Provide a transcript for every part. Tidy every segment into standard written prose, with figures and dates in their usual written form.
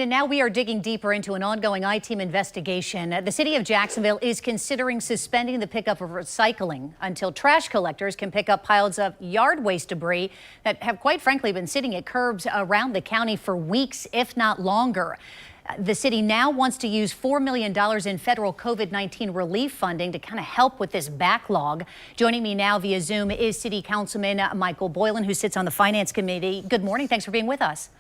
And now we are digging deeper into an ongoing I-Team investigation. The city of Jacksonville is considering suspending the pickup of recycling until trash collectors can pick up piles of yard waste debris that have quite frankly been sitting at curbs around the county for weeks, if not longer. The city now wants to use $4 million in federal COVID-19 relief funding to kind of help with this backlog. Joining me now via Zoom is City Councilman Michael Boylan, who sits on the Finance Committee. Good morning. Thanks for being with us.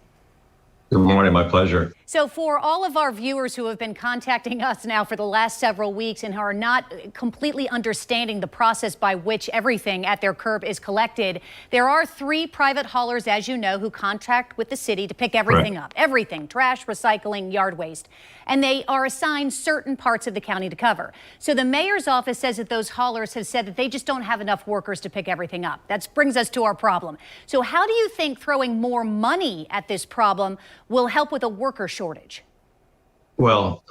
Good morning. My pleasure. So for all of our viewers who have been contacting us now for the last several weeks and who are not completely understanding the process by which everything at their curb is collected, there are 3 private haulers, as you know, who contract with the city to pick everything up. Everything, trash, recycling, yard waste. And they are assigned certain parts of the county to cover. So the mayor's office says that those haulers have said that they just don't have enough workers to pick everything up. That brings us to our problem. So how do you think throwing more money at this problem will help with a worker shortage? Well,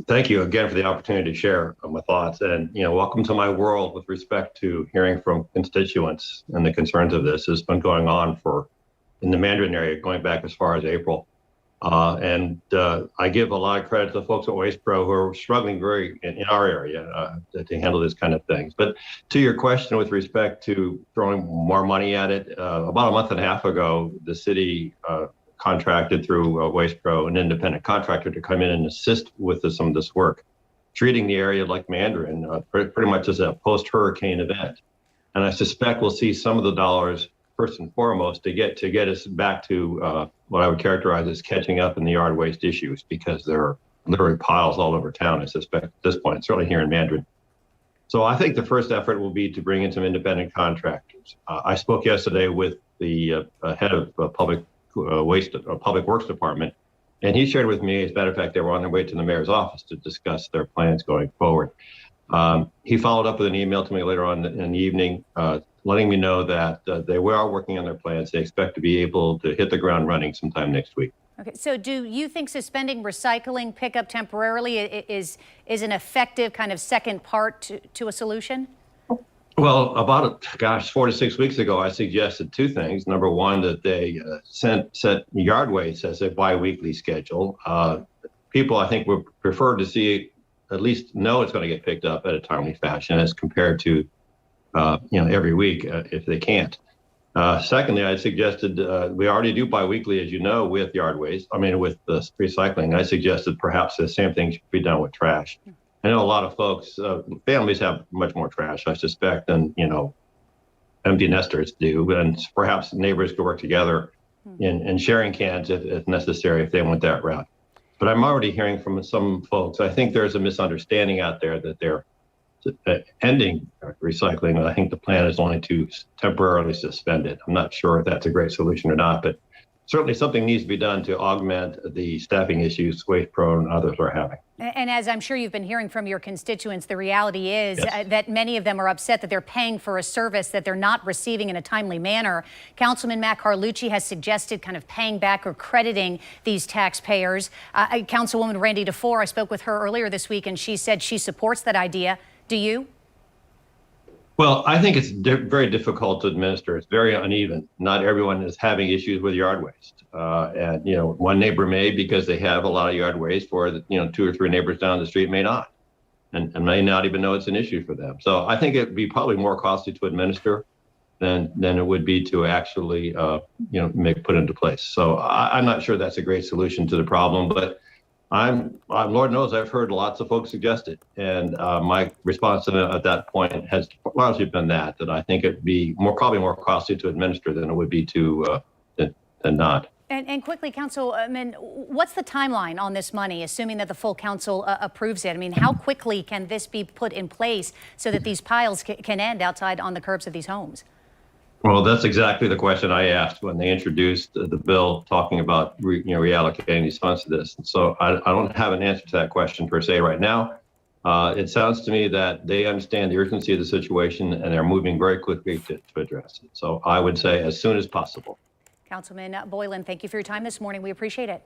thank you again for the opportunity to share my thoughts. And, welcome to my world with respect to hearing from constituents and the concerns of this. It's been going on in the Mandarin area, going back as far as April. I give a lot of credit to the folks at Waste Pro who are struggling in our area to handle this kind of things. But to your question with respect to throwing more money at it, about a month and a half ago, the city contracted through Waste Pro, an independent contractor, to come in and assist with some of this work, treating the area like Mandarin, pretty much as a post-hurricane event. And I suspect we'll see some of the dollars first and foremost to get us back to what I would characterize as catching up in the yard waste issues, because there are literally piles all over town, I suspect, at this point, certainly here in Mandarin. So I think the first effort will be to bring in some independent contractors. I spoke yesterday with the head of Public Works Department, and he shared with me, as a matter of fact, they were on their way to the mayor's office to discuss their plans going forward. He followed up with an email to me later on in the evening, letting me know that they are working on their plans. They expect to be able to hit the ground running sometime next week. Okay, so do you think suspending recycling pickup temporarily is an effective kind of second part to a solution? Well, about 4 to 6 weeks ago, I suggested 2 things. Number one, that they set yard waste as a biweekly schedule. People, I think, would prefer to see, at least know it's going to get picked up at a timely fashion as compared to, every week if they can't. Secondly, I suggested we already do biweekly, as you know, with yard waste. With the recycling. I suggested perhaps the same thing should be done with trash. I know a lot of folks, families have much more trash, I suspect, than, empty nesters do. And perhaps neighbors could work together in sharing cans if necessary, if they went that route. But I'm already hearing from some folks, I think there's a misunderstanding out there that they're ending recycling. I think the plan is only to temporarily suspend it. I'm not sure if that's a great solution or not, but certainly something needs to be done to augment the staffing issues Waste Pro and others are having. And as I'm sure you've been hearing from your constituents, the reality is that many of them are upset that they're paying for a service that they're not receiving in a timely manner. Councilman Matt Carlucci has suggested kind of paying back or crediting these taxpayers. Councilwoman Randy DeFore, I spoke with her earlier this week, and she said she supports that idea. Do you? Well, I think it's very difficult to administer. It's very uneven. Not everyone is having issues with yard waste. One neighbor may, because they have a lot of yard waste, or 2 or 3 neighbors down the street may not, and may not even know it's an issue for them. So I think it'd be probably more costly to administer than it would be to actually, put into place. So I'm not sure that's a great solution to the problem, but Lord knows I've heard lots of folks suggest it, and my response to them at that point has largely been that I think it'd be probably more costly to administer than it would be to than not. And quickly, Councilman, what's the timeline on this money, assuming that the full council approves it? How quickly can this be put in place so that these piles can end outside on the curbs of these homes? Well, that's exactly the question I asked when they introduced the bill, talking about reallocating these funds to this. And so I don't have an answer to that question per se right now. It sounds to me that they understand the urgency of the situation and they're moving very quickly to address it. So I would say as soon as possible. Councilman Boylan, thank you for your time this morning. We appreciate it.